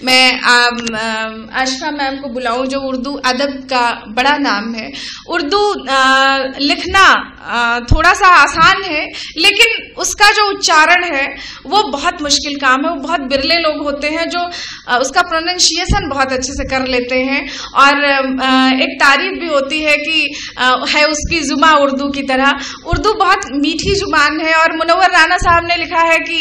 میں عاشقہ میم کو بلاؤں جو اردو ادب کا بڑا نام ہے. اردو لکھنا تھوڑا سا آسان ہے لیکن اس کا جو اچارن ہے وہ بہت مشکل کام ہے. وہ بہت برلے لوگ ہوتے ہیں جو اس کا پروننشیشن بہت اچھے سے کر لیتے ہیں اور ایک تعریف بھی ہوتی ہے کہ ہے اس کی زباں اردو کی طرح. اردو بہت میٹھی زبان ہے اور منور رانا صاحب نے لکھا ہے کہ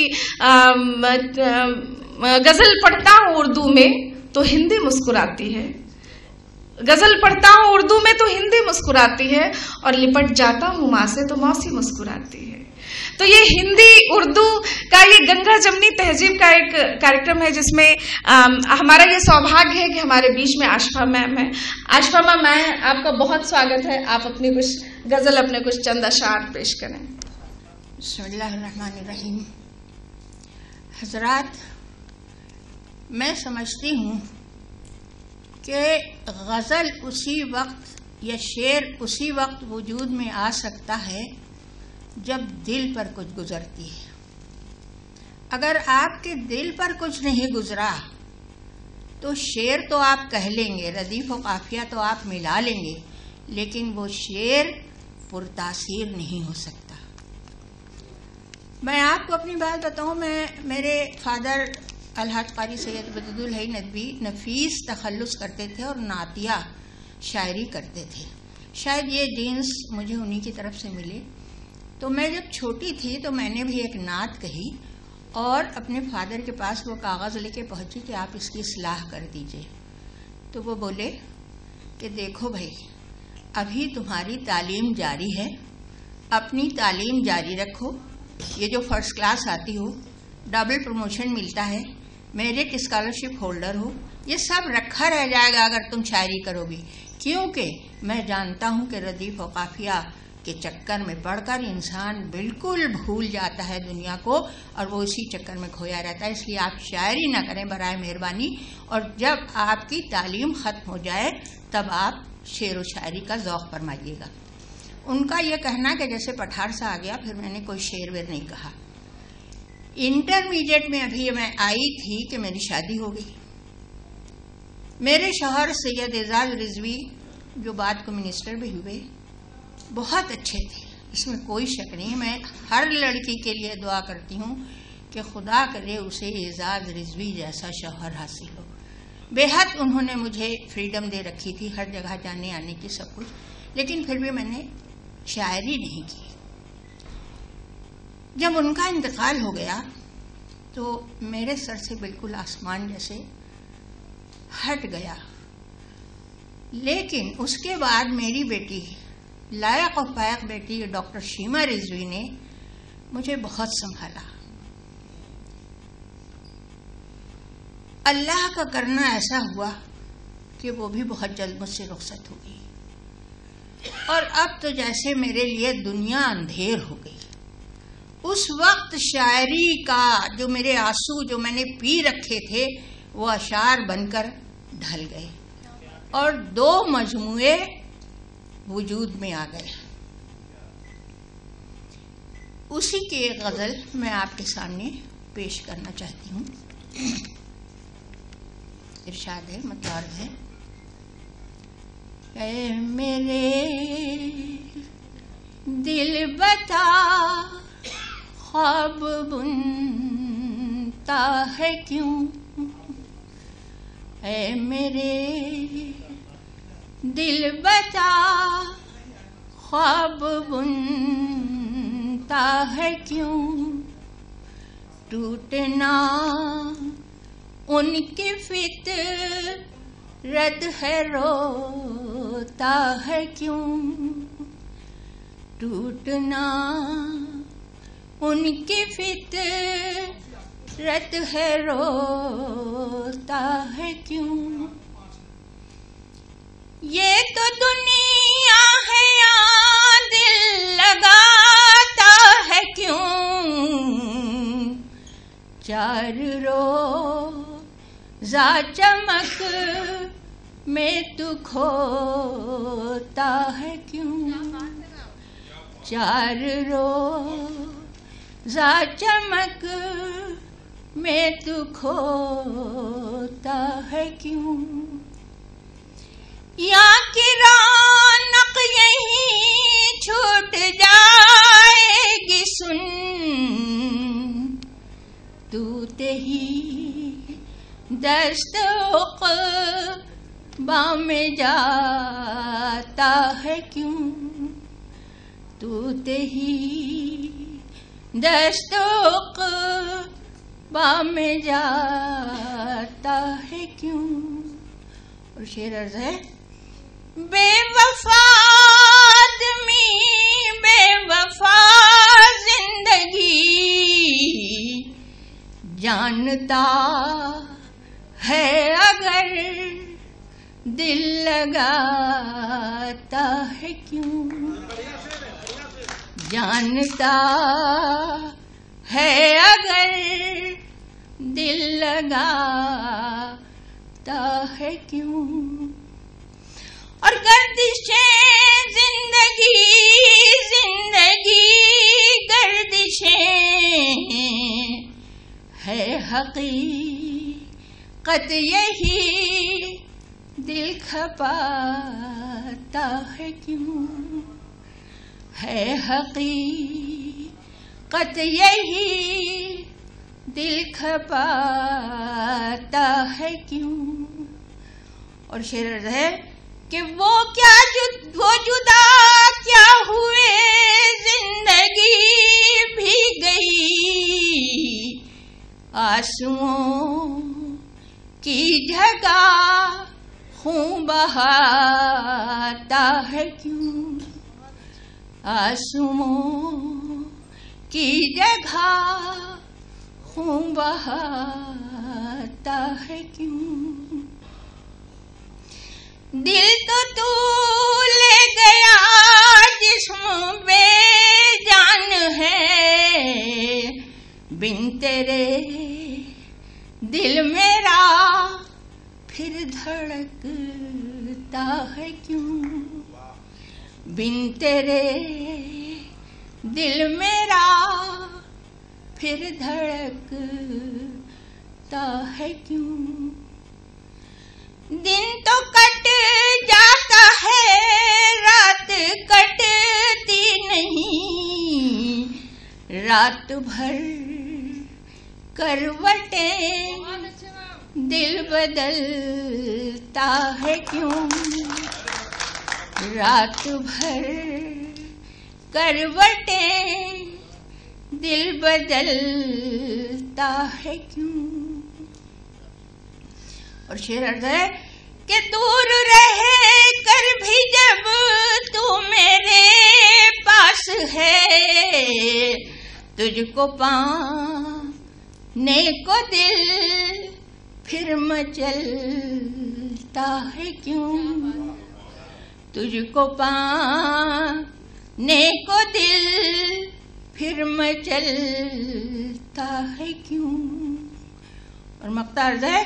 غزل پڑھتا ہوں اردو میں تو ہندی مسکراتی ہے. غزل پڑھتا ہوں اردو میں تو ہندی مسکراتی ہے اور لپٹ جاتا ہوں ماں سے تو موسی مسکراتی ہے. تو یہ ہندی اردو کا یہ گنگا جمنی تہذیب کا ایک کارکرم ہے جس میں ہمارا یہ سوبھاگیہ ہے کہ ہمارے بیچ میں عاشقہ میم ہے. عاشقہ میم آپ کا بہت سواگت ہے. آپ اپنی کچھ غزل اپنے کچھ چند اشعار پیش کریں. بسم اللہ الرحمن الرحیم. حضرات، میں سمجھتی ہوں کہ غزل اسی وقت یا شعر اسی وقت وجود میں آ سکتا ہے جب دل پر کچھ گزرتی ہے. اگر آپ کے دل پر کچھ نہیں گزرا تو شعر تو آپ کہہ لیں گے، ردیف و قافیہ تو آپ ملا لیں گے، لیکن وہ شعر پرتاثیر نہیں ہو سکتا. میں آپ کو اپنی بات بتاؤں، میرے فادر الحاج قاری سید بدد الحی ندوی نفیس تخلص کرتے تھے اور نعتیہ شاعری کرتے تھے. شاید یہ جینس مجھے انہی کی طرف سے ملے. تو میں جب چھوٹی تھی تو میں نے بھی ایک نعت کہی اور اپنے فادر کے پاس وہ کاغذ لے کے پہنچی کہ آپ اس کی اصلاح کر دیجئے. تو وہ بولے کہ دیکھو بھائی، ابھی تمہاری تعلیم جاری ہے، اپنی تعلیم جاری رکھو. یہ جو فرسٹ کلاس آتی ہو، ڈبل پروموشن ملتا ہے، میرٹ اسکالرشپ ہولڈر ہو، یہ سب رکھا رہ جائے گا اگر تم شاعری کرو گی. کیونکہ میں جانتا ہوں کہ ردیف و قافیہ کے چکر میں پڑھ کر انسان بالکل بھول جاتا ہے دنیا کو اور وہ اسی چکر میں کھویا رہتا ہے. اس لیے آپ شاعری نہ کریں برائے مہربانی، اور جب آپ کی تعلیم ختم ہو جائے تب آپ شعر و شاعری کا ذوق فرمائیے گا. ان کا یہ کہنا کہ جیسے پٹھار سا آ گیا، پھر میں نے کوئی شعر ویر نہیں کہا. انٹرمیڈیٹ میں ابھی میں آئی تھی کہ میری شادی ہو گئی. میرے شوہر سید اعزاز رضوی جو بعد کو منسٹر بھی ہوئے، بہت اچھے تھے، اس میں کوئی شک نہیں. میں ہر لڑکی کے لیے دعا کرتی ہوں کہ خدا کرے اسے اعزاز رضوی جیسا شوہر حاصل ہو. بے حد انہوں نے مجھے فریڈم دے رکھی تھی ہر جگہ جانے آنے کی، سب کچھ، لیکن پھر بھی میں نے شاعری نہیں کی. جب ان کا انتقال ہو گیا تو میرے سر سے بالکل آسمان جیسے ہٹ گیا. لیکن اس کے بعد میری بیٹی، لائق و فائق بیٹی ڈاکٹر شیما رضوی نے مجھے بہت سنبھالا. اللہ کا کرنا ایسا ہوا کہ وہ بھی بہت جلد مجھ سے رخصت ہو گئی، اور اب تو جیسے میرے لیے دنیا اندھیر ہو گئی. اس وقت شاعری کا جو میرے آنسو جو میں نے پی رکھے تھے وہ اشعار بن کر ڈھل گئے اور 2 مجموعے وجود میں آ گئے. اسی کی ایک غزل میں آپ کے سامنے پیش کرنا چاہتی ہوں. ارشاد ہے، مطلب ہے: اے میرے دل بتا خواب بنتا ہے کیوں، اے میرے دل بتا خواب بنتا ہے کیوں، ٹوٹنا ان کی فطرت ہے روتا ہے کیوں، ٹوٹنا ان کی فطرت ہے روتا ہے کیوں، یہ تو دنیا ہے یا دل لگاتا ہے کیوں، چار روزہ چمک میں تو کھوتا ہے کیوں، چار روزہ چمک میں تو کھوتا ہے کیوں؟ یا کہ رونق یہیں چھوٹ جائے گی سن، تو تہی دست عقبا میں جاتا ہے کیوں؟ تو تہی دست عقبا میں جاتا ہے کیوں؟ اور شعر عرض ہے، بے وفا آدمی بے وفا زندگی جانتا ہے اگر دل لگاتا ہے کیوں؟ جانتا ہے اگر دل لگاتا ہے کیوں؟ اور گردشیں زندگی گردشیں ہے حقیقت یہی دل کھپاتا ہے کیوں؟ ہے حقیقت یہی دل کھپاتا ہے کیوں؟ اور شعر ہے کہ وہ جدا کیا ہوئے زندگی بھی گئی، آنسوؤں کی جگہ خون بہاتا ہے کیوں؟ آنسوؤں کی جگہ خون بہاتا ہے کیوں؟ دل تو لے گیا جسم بے جان ہے، بن تیرے دل میرا پھر دھڑکتا ہے کیوں؟ بن تیرے دل میرا پھر دھڑکتا ہے کیوں؟ دن تو کٹ جاتا ہے رات کٹتی نہیں، رات بھر کروٹیں دل بدلتا ہے کیوں؟ رات بھر کروٹیں دل بدلتا ہے کیوں؟ اور شعر عرض ہے کہ دور رہ کر بھی جب تو میرے پاس ہے، تجھ کو پانے کو دل پھر مچلتا ہے کیوں؟ تجھ کو پانے کو دل پھر مچلتا ہے کیوں؟ اور مقطع عرض ہے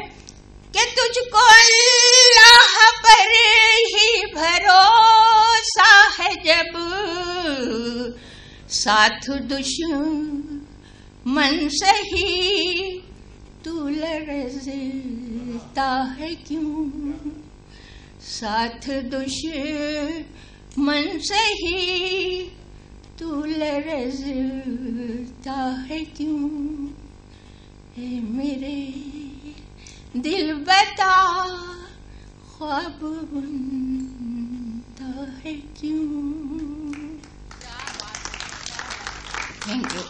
کہ تجھ کو اللہ پر ہی بھروسہ ہے، جب ساتھ دشمن سے ہی تو لرزتا ہے کیوں؟ ساتھ دشمن سے ہی تو لرزتا ہے کیوں؟ اے میرے دل بتا خواب بنتا ہے کیوں؟ Thank you.